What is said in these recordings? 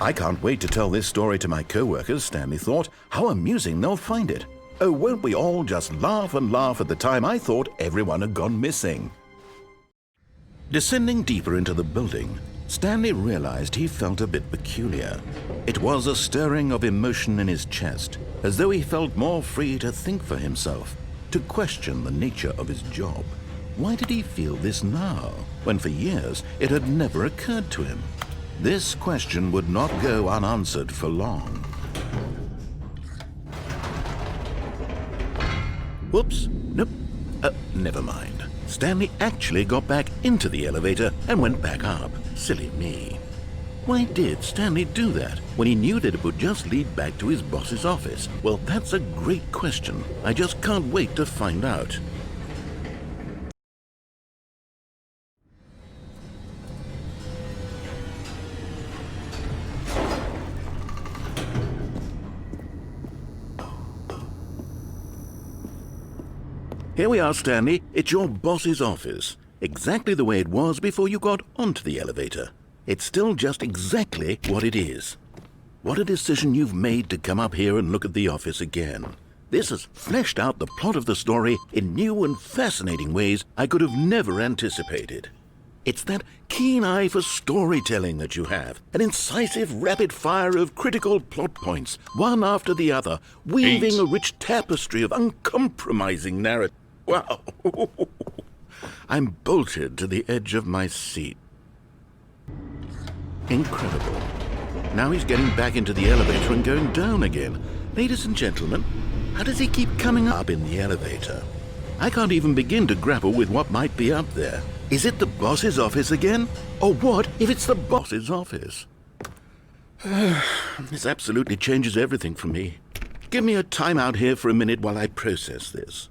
I can't wait to tell this story to my co-workers, Stanley thought. How amusing they'll find it. Oh, won't we all just laugh and laugh at the time I thought everyone had gone missing. Descending deeper into the building, Stanley realized he felt a bit peculiar. It was a stirring of emotion in his chest, as though he felt more free to think for himself, to question the nature of his job. Why did he feel this now, when for years it had never occurred to him? This question would not go unanswered for long. Whoops, nope, never mind. Stanley actually got back into the elevator and went back up. Silly me. Why did Stanley do that when he knew that it would just lead back to his boss's office? Well, that's a great question. I just can't wait to find out. Here we are, Stanley. It's your boss's office. Exactly the way it was before you got onto the elevator. It's still just exactly what it is. What a decision you've made to come up here and look at the office again. This has fleshed out the plot of the story in new and fascinating ways I could have never anticipated. It's that keen eye for storytelling that you have, an incisive rapid fire of critical plot points, one after the other, weaving a rich tapestry of uncompromising narrative. Wow! I'm bolted to the edge of my seat. Incredible. Now he's getting back into the elevator and going down again. Ladies and gentlemen, how does he keep coming up in the elevator? I can't even begin to grapple with what might be up there. Is it the boss's office again? Or what if it's the boss's office? This absolutely changes everything for me. Give me a time out here for a minute while I process this.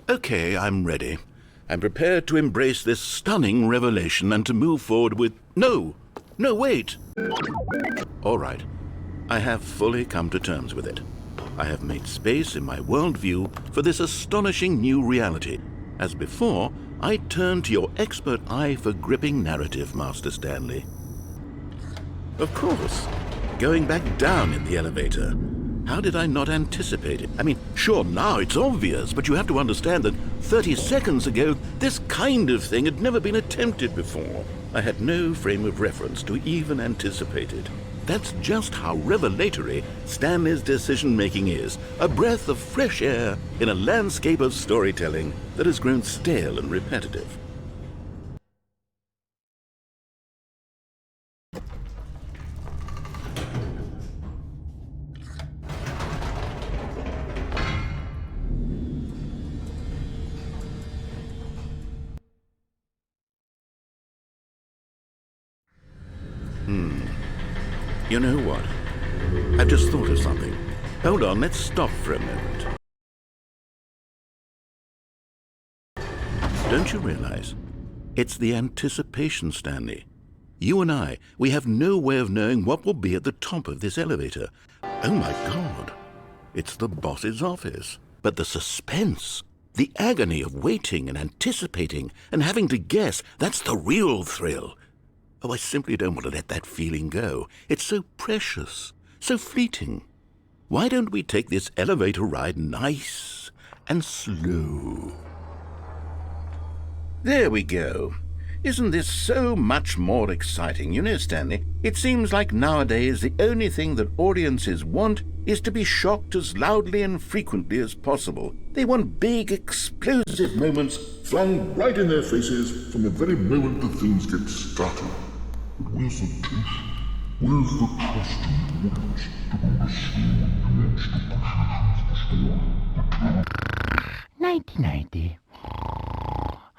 Okay, I'm ready. I'm prepared to embrace this stunning revelation and to move forward with... No, wait! All right, I have fully come to terms with it. I have made space in my worldview for this astonishing new reality. As before, I turn to your expert eye for gripping narrative, Master Stanley. Of course, going back down in the elevator. How did I not anticipate it? I mean, sure, now it's obvious, but you have to understand that 30 seconds ago, this kind of thing had never been attempted before. I had no frame of reference to even anticipate it. That's just how revelatory Stanley's decision-making is, a breath of fresh air in a landscape of storytelling that has grown stale and repetitive. You know what? I've just thought of something. Hold on, let's stop for a moment. Don't you realize? It's the anticipation, Stanley. You and I, we have no way of knowing what will be at the top of this elevator. Oh my God! It's the boss's office. But the suspense, the agony of waiting and anticipating and having to guess, that's the real thrill. Oh, I simply don't want to let that feeling go. It's so precious, so fleeting. Why don't we take this elevator ride nice and slow? There we go. Isn't this so much more exciting? You know, Stanley, it seems like nowadays the only thing that audiences want is to be shocked as loudly and frequently as possible. They want big, explosive moments flung right in their faces from the very moment that things get started. But where's the tension? Where's the trust in the audience to understand the Nighty-nighty.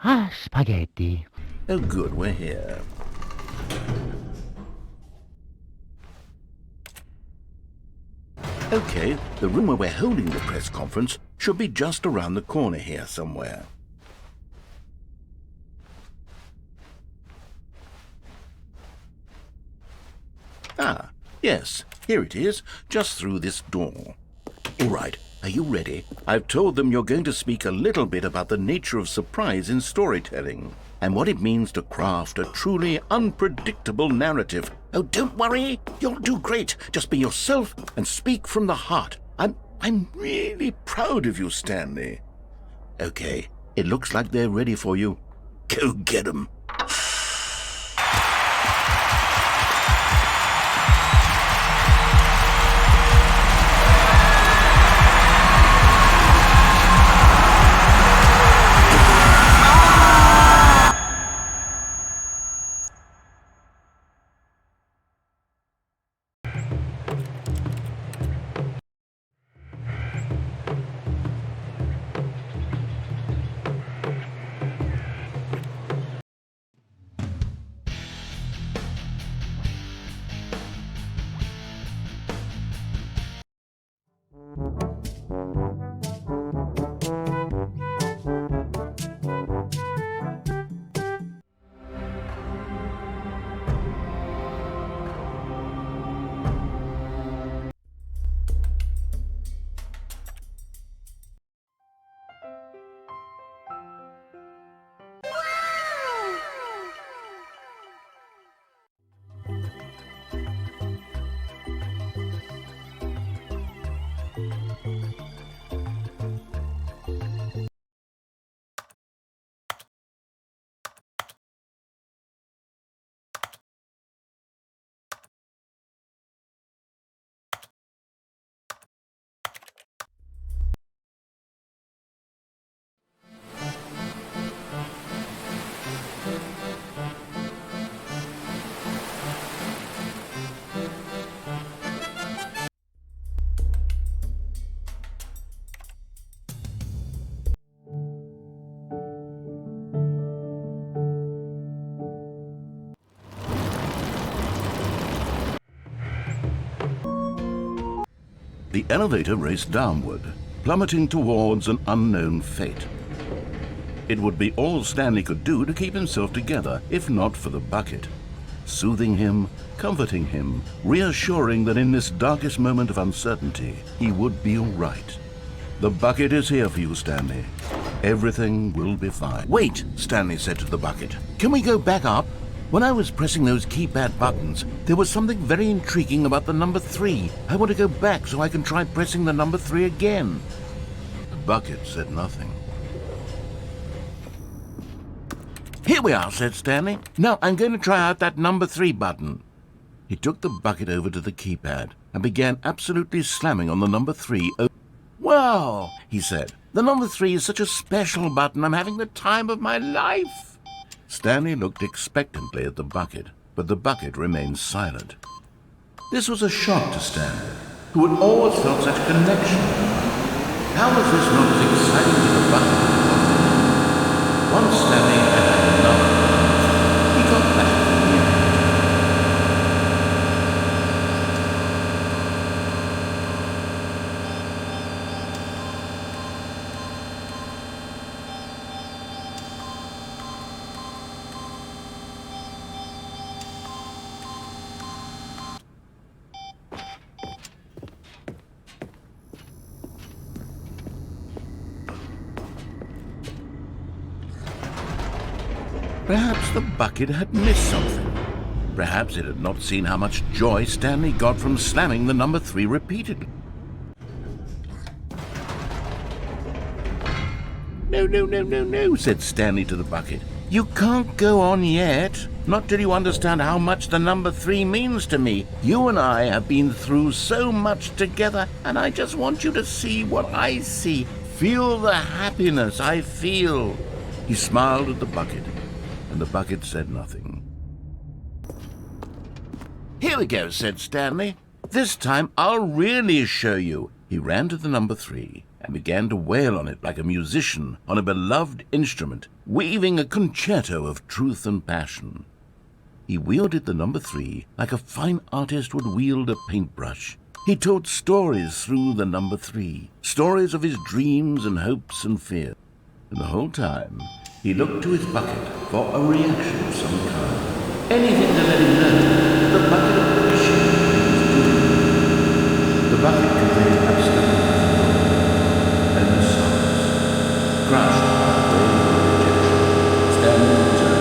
Ah, spaghetti. Oh good, we're here. Okay, the room where we're holding the press conference should be just around the corner here somewhere. Ah, yes, here it is, just through this door. All right, are you ready? I've told them you're going to speak a little bit about the nature of surprise in storytelling and what it means to craft a truly unpredictable narrative. Oh, don't worry, you'll do great. Just be yourself and speak from the heart. I'm really proud of you, Stanley. Okay, it looks like they're ready for you. Go get 'em. The elevator raced downward, plummeting towards an unknown fate. It would be all Stanley could do to keep himself together, if not for the bucket. Soothing him, comforting him, reassuring that in this darkest moment of uncertainty, he would be all right. The bucket is here for you, Stanley. Everything will be fine. Wait, Stanley said to the bucket. Can we go back up? When I was pressing those keypad buttons, there was something very intriguing about the number 3. I want to go back so I can try pressing the number 3 again. The bucket said nothing. Here we are, said Stanley. Now I'm going to try out that number 3 button. He took the bucket over to the keypad and began absolutely slamming on the number 3. Wow, he said. The number 3 is such a special button. I'm having the time of my life. Stanley looked expectantly at the bucket, but the bucket remained silent. This was a shock to Stanley, who had always felt such a connection. How was this not as exciting to the bucket as it was? Once Stanley had had enough, he got back to the end. Perhaps the bucket had missed something. Perhaps it had not seen how much joy Stanley got from slamming the number 3 repeatedly. No, said Stanley to the bucket. You can't go on yet. Not till you understand how much the number 3 means to me. You and I have been through so much together, and I just want you to see what I see. Feel the happiness I feel. He smiled at the bucket, and the bucket said nothing. Here we go, said Stanley. This time I'll really show you. He ran to the number 3 and began to wail on it like a musician on a beloved instrument, weaving a concerto of truth and passion. He wielded the number 3 like a fine artist would wield a paintbrush. He told stories through the number 3, stories of his dreams and hopes and fears. And the whole time, he looked to his bucket for a reaction of some kind. Anything to let him know the bucket appreciated The bucket conveyed absolutely nothing, and the silence, crushed by a wave of rejection, Stanley returned.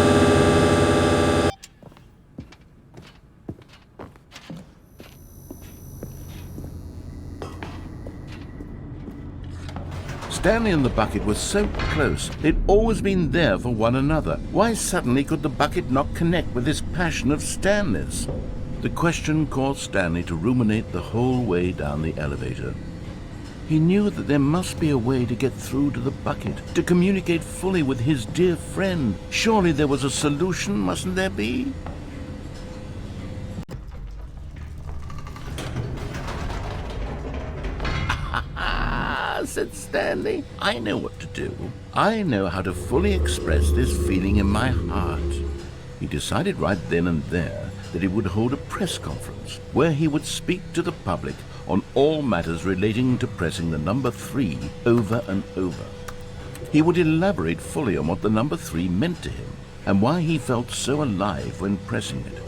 Stanley and the bucket were so close. They'd always been there for one another. Why suddenly could the bucket not connect with this passion of Stanley's? The question caused Stanley to ruminate the whole way down the elevator. He knew that there must be a way to get through to the bucket, to communicate fully with his dear friend. Surely there was a solution, mustn't there be? Said Stanley. I know what to do. I know how to fully express this feeling in my heart. He decided right then and there that he would hold a press conference where he would speak to the public on all matters relating to pressing the number 3 over and over. He would elaborate fully on what the number 3 meant to him and why he felt so alive when pressing it.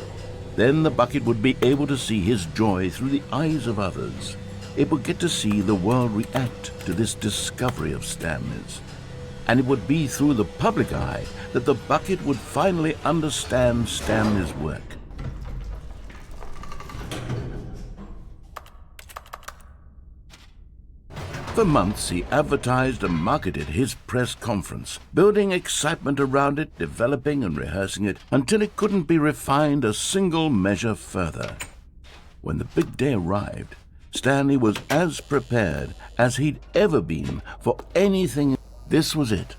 Then the bucket would be able to see his joy through the eyes of others. It would get to see the world react to this discovery of Stanley's. And it would be through the public eye that the bucket would finally understand Stanley's work. For months he advertised and marketed his press conference, building excitement around it, developing and rehearsing it, until it couldn't be refined a single measure further. When the big day arrived, Stanley was as prepared as he'd ever been for anything. This was it.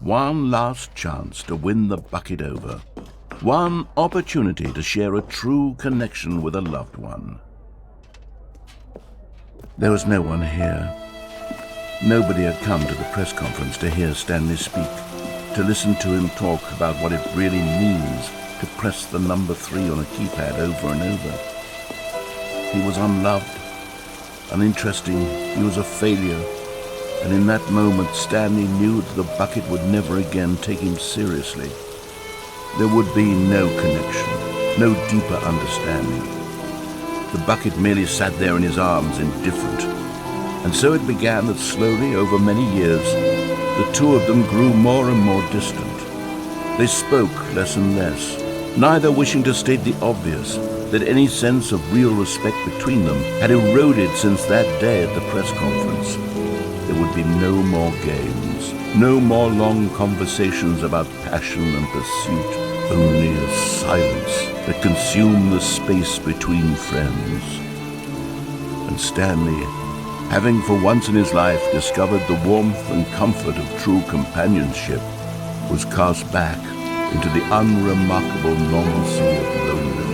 One last chance to win the bucket over. One opportunity to share a true connection with a loved one. There was no one here. Nobody had come to the press conference to hear Stanley speak, to listen to him talk about what it really means to press the number 3 on a keypad over and over. He was unloved, uninteresting, he was a failure, and in that moment Stanley knew that the bucket would never again take him seriously. There would be no connection, no deeper understanding. The bucket merely sat there in his arms, indifferent. And so it began that slowly, over many years, the two of them grew more and more distant. They spoke less and less, neither wishing to state the obvious, that any sense of real respect between them had eroded since that day at the press conference. There would be no more games, no more long conversations about passion and pursuit, only a silence that consumed the space between friends. And Stanley, having for once in his life discovered the warmth and comfort of true companionship, was cast back into the unremarkable normalcy of loneliness.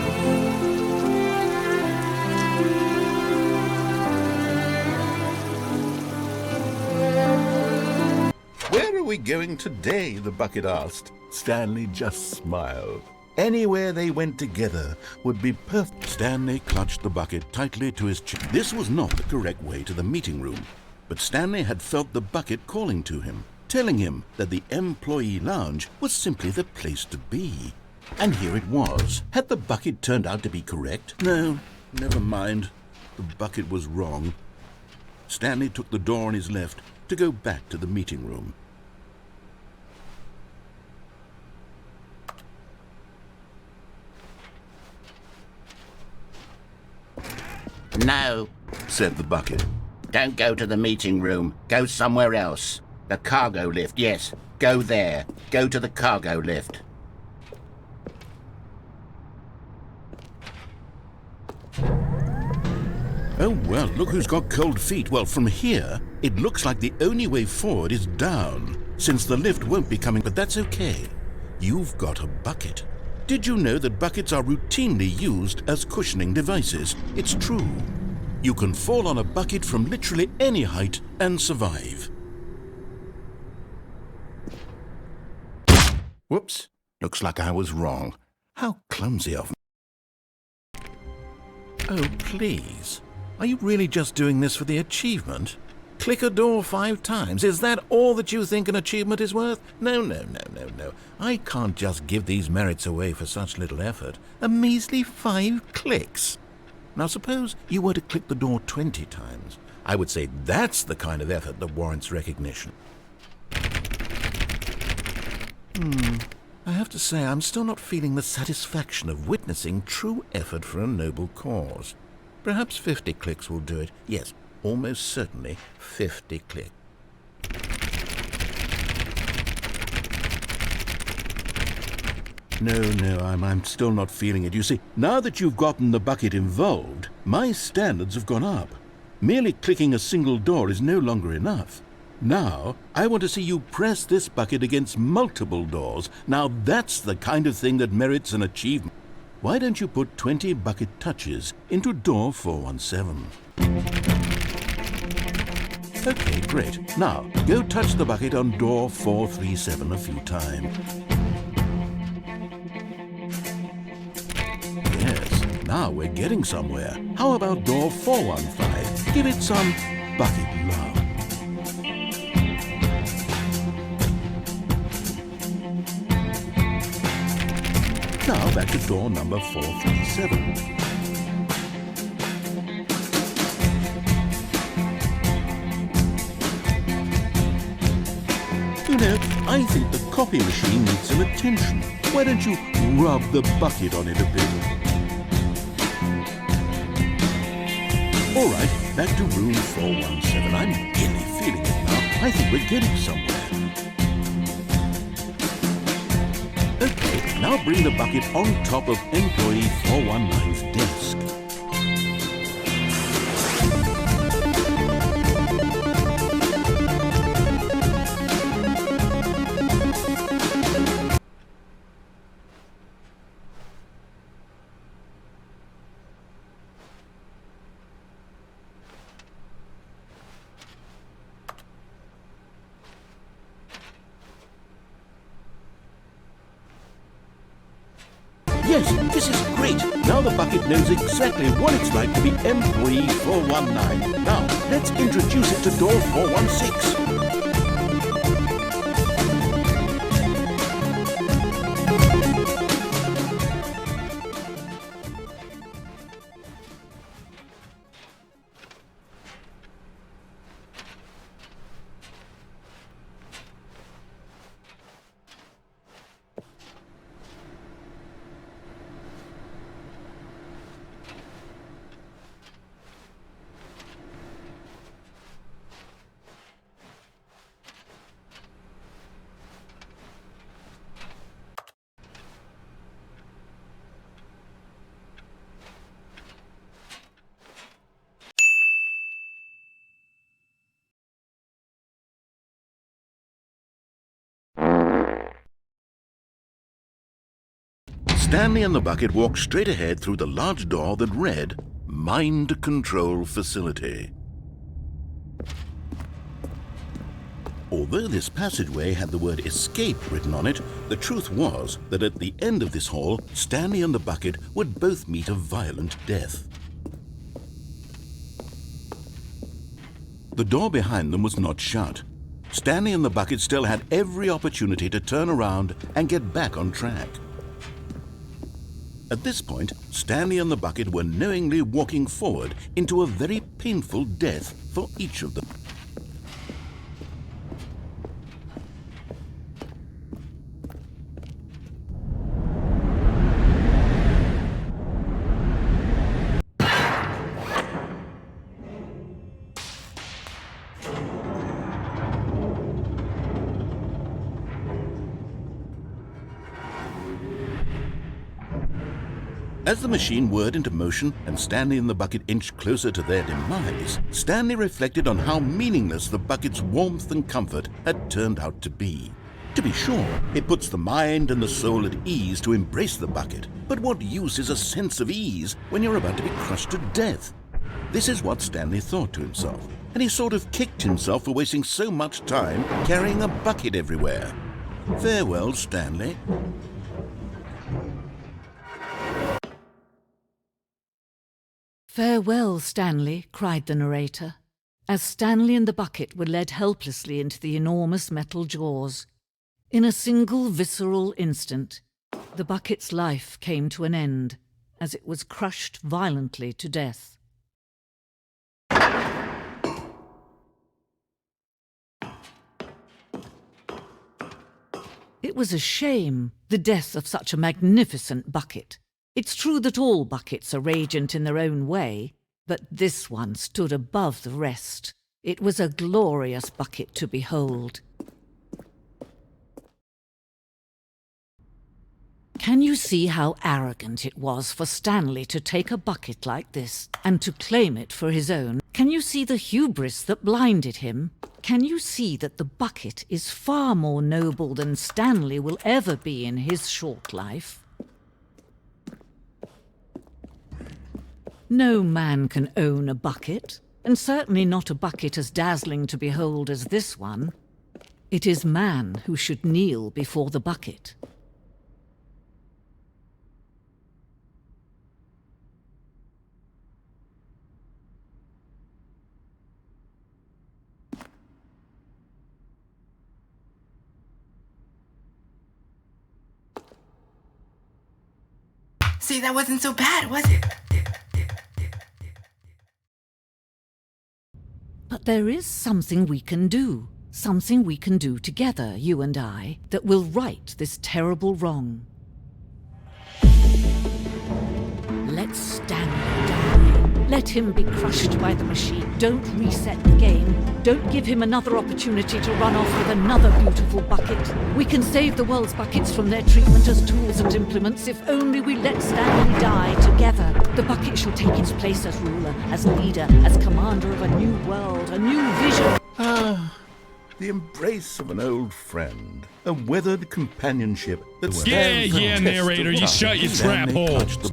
"Where are we going today?" the bucket asked. Stanley just smiled. Anywhere they went together would be perfect. Stanley clutched the bucket tightly to his chin. This was not the correct way to the meeting room, but Stanley had felt the bucket calling to him, telling him that the employee lounge was simply the place to be. And here it was. Had the bucket turned out to be correct? No, never mind. The bucket was wrong. Stanley took the door on his left to go back to the meeting room. "No," said the bucket. "don't go to the meeting room. Go somewhere else. The cargo lift, yes. Go there. Go to the cargo lift." Oh, well, look who's got cold feet. Well, from here, it looks like the only way forward is down, since the lift won't be coming, but that's okay. You've got a bucket. Did you know that buckets are routinely used as cushioning devices? It's true. You can fall on a bucket from literally any height and survive. Whoops. Looks like I was wrong. How clumsy of me. Oh, please. Are you really just doing this for the achievement? Click a door 5 times. Is that all that you think an achievement is worth? No. I can't just give these merits away for such little effort. A measly 5 clicks. Now suppose you were to click the door 20 times. I would say that's the kind of effort that warrants recognition. I have to say I'm still not feeling the satisfaction of witnessing true effort for a noble cause. Perhaps 50 clicks will do it. Yes, almost certainly 50 clicks. No, I'm still not feeling it. You see, now that you've gotten the bucket involved, my standards have gone up. Merely clicking a single door is no longer enough. Now, I want to see you press this bucket against multiple doors. Now that's the kind of thing that merits an achievement. Why don't you put 20 bucket touches into door 417? Okay, great. Now, go touch the bucket on door 437 a few times. Yes, now we're getting somewhere. How about door 415? Give it some bucket love. Now back to door number 437. You know, I think the copy machine needs some attention. Why don't you rub the bucket on it a bit? All right, back to room 417. I'm really feeling it now. I think we're getting somewhere. Okay, now bring the bucket on top of employee 419's desk. Yes, this is great. Now the bucket knows exactly what it's like to be employee 419. Now, let's introduce it to door 416. Stanley and the bucket walked straight ahead through the large door that read, Mind Control Facility. Although this passageway had the word escape written on it, the truth was that at the end of this hall, Stanley and the bucket would both meet a violent death. The door behind them was not shut. Stanley and the bucket still had every opportunity to turn around and get back on track. At this point, Stanley and the bucket were knowingly walking forward into a very painful death for each of them. As the machine whirred into motion and Stanley and the bucket inched closer to their demise, Stanley reflected on how meaningless the bucket's warmth and comfort had turned out to be. To be sure, it puts the mind and the soul at ease to embrace the bucket, but what use is a sense of ease when you're about to be crushed to death? This is what Stanley thought to himself, and he sort of kicked himself for wasting so much time carrying a bucket everywhere. Farewell, Stanley. "Farewell, Stanley," cried the narrator, as Stanley and the bucket were led helplessly into the enormous metal jaws. In a single visceral instant, the bucket's life came to an end, as it was crushed violently to death. It was a shame, the death of such a magnificent bucket. It's true that all buckets are radiant in their own way, but this one stood above the rest. It was a glorious bucket to behold. Can you see how arrogant it was for Stanley to take a bucket like this and to claim it for his own? Can you see the hubris that blinded him? Can you see that the bucket is far more noble than Stanley will ever be in his short life? No man can own a bucket, and certainly not a bucket as dazzling to behold as this one. It is man who should kneel before the bucket. See, that wasn't so bad, was it? But there is something we can do. Something we can do together, you and I, that will right this terrible wrong. Let Stanley die. Let him be crushed by the machine. Don't reset the game. Don't give him another opportunity to run off with another beautiful bucket. We can save the world's buckets from their treatment as tools and implements if only we let Stanley die together. The bucket shall take its place as ruler, as leader, as commander of a new world, a new vision. The embrace of an old friend, a weathered companionship that stands Yeah, the test narrator, of you time. shut your Stanley trap hole. clutched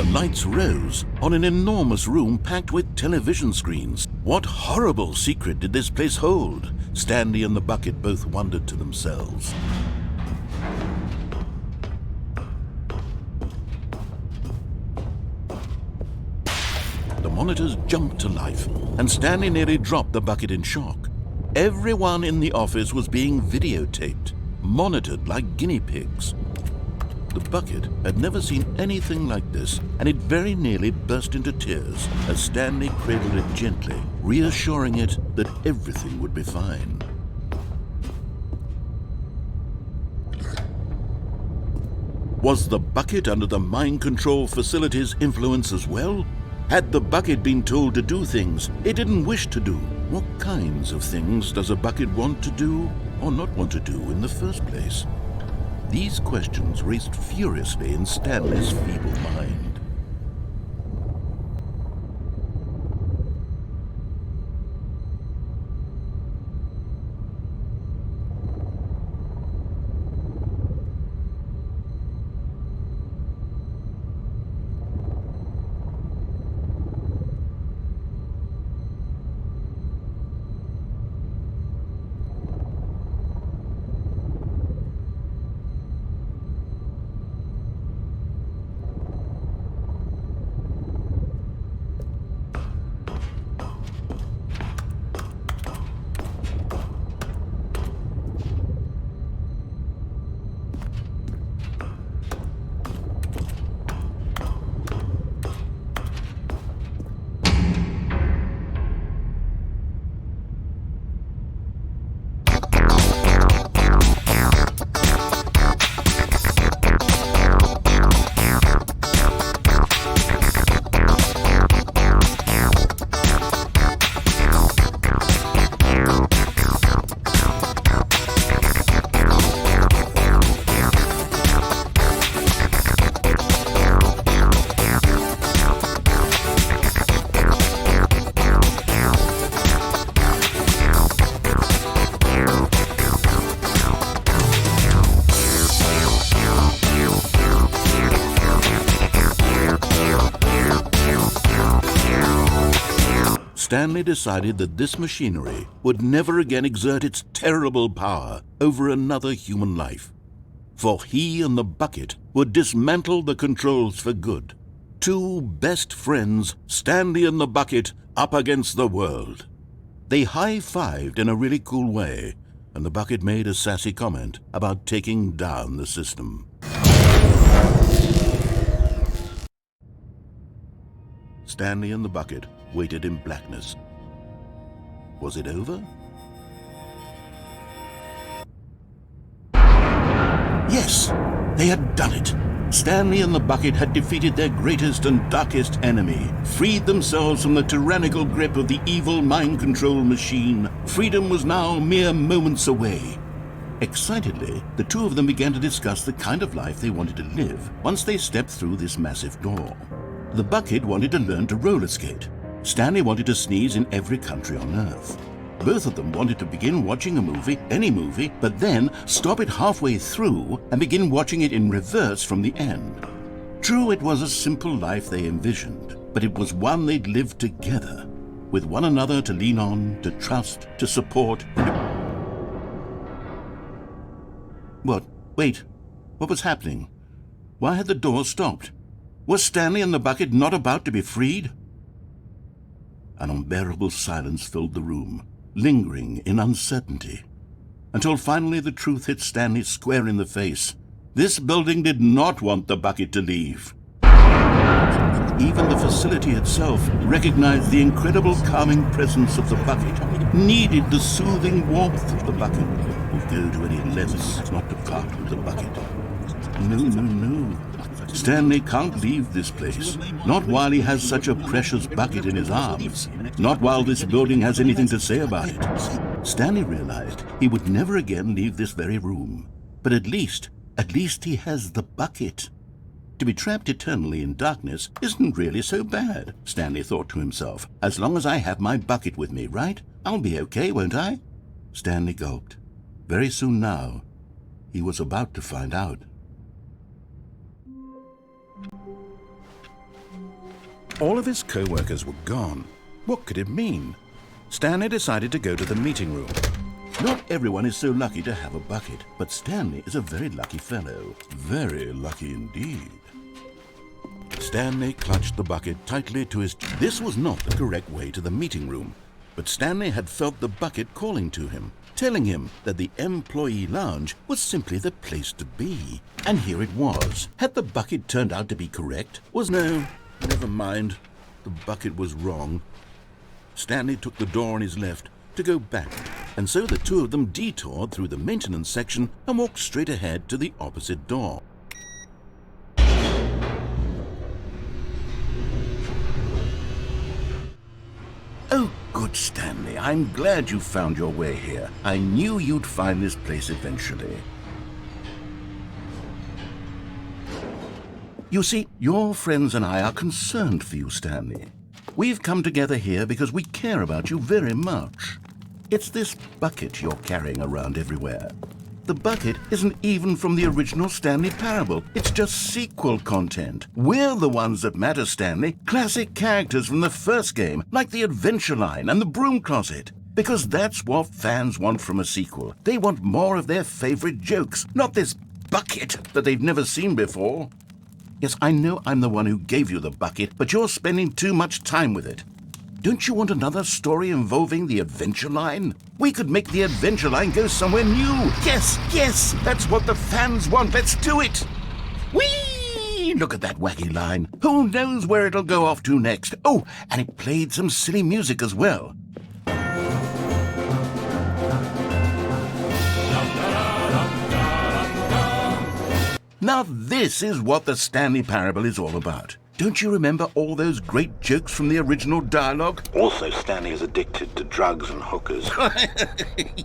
The lights rose on an enormous room packed with television screens. What horrible secret did this place hold? Stanley and the bucket both wondered to themselves. The monitors jumped to life, and Stanley nearly dropped the bucket in shock. Everyone in the office was being videotaped, monitored like guinea pigs. The bucket had never seen anything like this, and it very nearly burst into tears as Stanley cradled it gently, reassuring it that everything would be fine. Was the bucket under the mind control facility's influence as well? Had the bucket been told to do things it didn't wish to do? What kinds of things does a bucket want to do or not want to do in the first place? These questions raced furiously in Stanley's feeble mind. Stanley decided that this machinery would never again exert its terrible power over another human life. For he and the bucket would dismantle the controls for good. Two best friends, Stanley and the bucket, up against the world. They high-fived in a really cool way, and the bucket made a sassy comment about taking down the system. Stanley and the bucket waited in blackness. Was it over? Yes, they had done it. Stanley and the bucket had defeated their greatest and darkest enemy, freed themselves from the tyrannical grip of the evil mind control machine. Freedom was now mere moments away. Excitedly, the two of them began to discuss the kind of life they wanted to live once they stepped through this massive door. The bucket wanted to learn to roller skate. Stanley wanted to sneeze in every country on Earth. Both of them wanted to begin watching a movie, any movie, but then stop it halfway through and begin watching it in reverse from the end. True, it was a simple life they envisioned, but it was one they'd lived together, with one another to lean on, to trust, to support. What? Wait. What was happening? Why had the door stopped? Was Stanley and the bucket not about to be freed? An unbearable silence filled the room, lingering in uncertainty, until finally the truth hit Stanley square in the face. This building did not want the bucket to leave. Even the facility itself recognized the incredible calming presence of the bucket, needed the soothing warmth of the bucket, would go to any lengths not to part with the bucket. No. Stanley can't leave this place, not while he has such a precious bucket in his arms, not while this building has anything to say about it. Stanley realized he would never again leave this very room, but at least he has the bucket. To be trapped eternally in darkness isn't really so bad, Stanley thought to himself. As long as I have my bucket with me, right? I'll be okay, won't I? Stanley gulped. Very soon now, he was about to find out. All of his co-workers were gone. What could it mean? Stanley decided to go to the meeting room. Not everyone is so lucky to have a bucket, but Stanley is a very lucky fellow. Very lucky indeed. Stanley clutched the bucket tightly to his... This was not the correct way to the meeting room, but Stanley had felt the bucket calling to him, telling him that the employee lounge was simply the place to be. And here it was. Had the bucket turned out to be correct? No, never mind. The bucket was wrong. Stanley took the door on his left to go back, and so the two of them detoured through the maintenance section and walked straight ahead to the opposite door. Oh, good, Stanley. I'm glad you found your way here. I knew you'd find this place eventually. You see, your friends and I are concerned for you, Stanley. We've come together here because we care about you very much. It's this bucket you're carrying around everywhere. The bucket isn't even from the original Stanley Parable. It's just sequel content. We're the ones that matter, Stanley. Classic characters from the first game, like the Adventure Line and the Broom Closet. Because that's what fans want from a sequel. They want more of their favorite jokes, not this bucket that they've never seen before. Yes, I know I'm the one who gave you the bucket, but you're spending too much time with it. Don't you want another story involving the Adventure Line? We could make the Adventure Line go somewhere new. Yes, that's what the fans want. Let's do it. Whee! Look at that wacky line. Who knows where it'll go off to next? Oh, and it played some silly music as well. Now this is what the Stanley Parable is all about. Don't you remember all those great jokes from the original dialogue? Also, Stanley is addicted to drugs and hookers.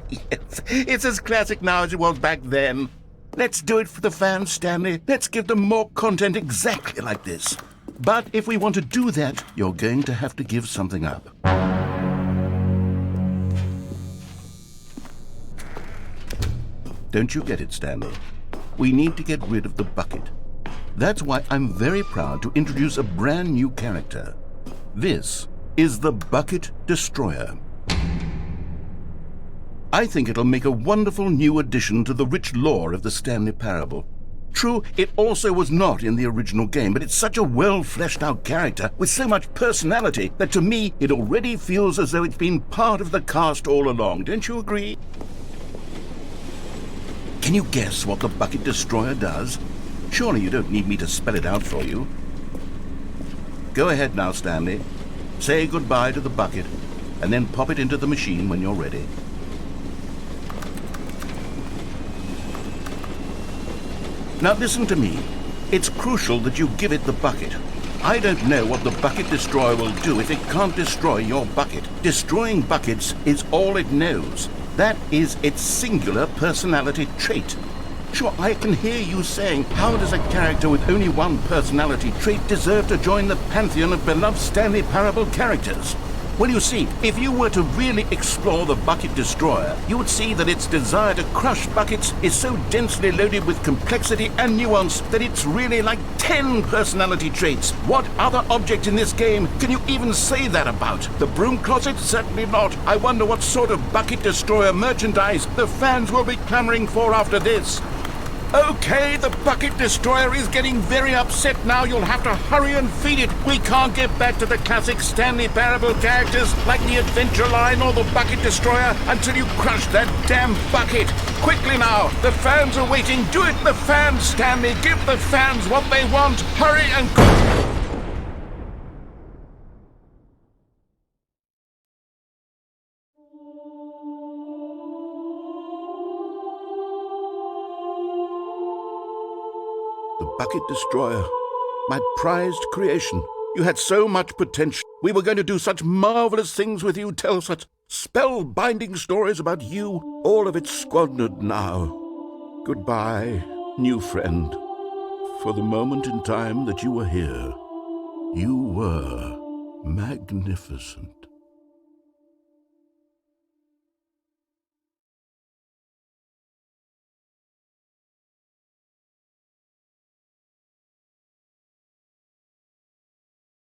Yes, it's as classic now as it was back then. Let's do it for the fans, Stanley. Let's give them more content exactly like this. But if we want to do that, you're going to have to give something up. Don't you get it, Stanley? We need to get rid of the bucket. That's why I'm very proud to introduce a brand new character. This is the Bucket Destroyer. I think it'll make a wonderful new addition to the rich lore of the Stanley Parable. True, it also was not in the original game, but it's such a well-fleshed-out character with so much personality that to me it already feels as though it's been part of the cast all along. Don't you agree? Can you guess what the bucket destroyer does? Surely you don't need me to spell it out for you. Go ahead now, Stanley. Say goodbye to the bucket, and then pop it into the machine when you're ready. Now listen to me. It's crucial that you give it the bucket. I don't know what the bucket destroyer will do if it can't destroy your bucket. Destroying buckets is all it knows. That is its singular personality trait. Sure, I can hear you saying, how does a character with only one personality trait deserve to join the pantheon of beloved Stanley Parable characters? Well, you see, if you were to really explore the bucket destroyer, you would see that its desire to crush buckets is so densely loaded with complexity and nuance that it's really like 10 personality traits. What other object in this game can you even say that about? The broom closet? Certainly not. I wonder what sort of bucket destroyer merchandise the fans will be clamoring for after this. Okay, the bucket destroyer is getting very upset now. You'll have to hurry and feed it. We can't get back to the classic Stanley Parable characters like the Adventure Line or the bucket destroyer until you crush that damn bucket. Quickly now, the fans are waiting. Do it, the fans, Stanley. Give the fans what they want. Hurry and... The bucket destroyer, my prized creation. You had so much potential. We were going to do such marvelous things with you, tell such spellbinding stories about you. All of it squandered now. Goodbye, new friend. For the moment in time that you were here, you were magnificent.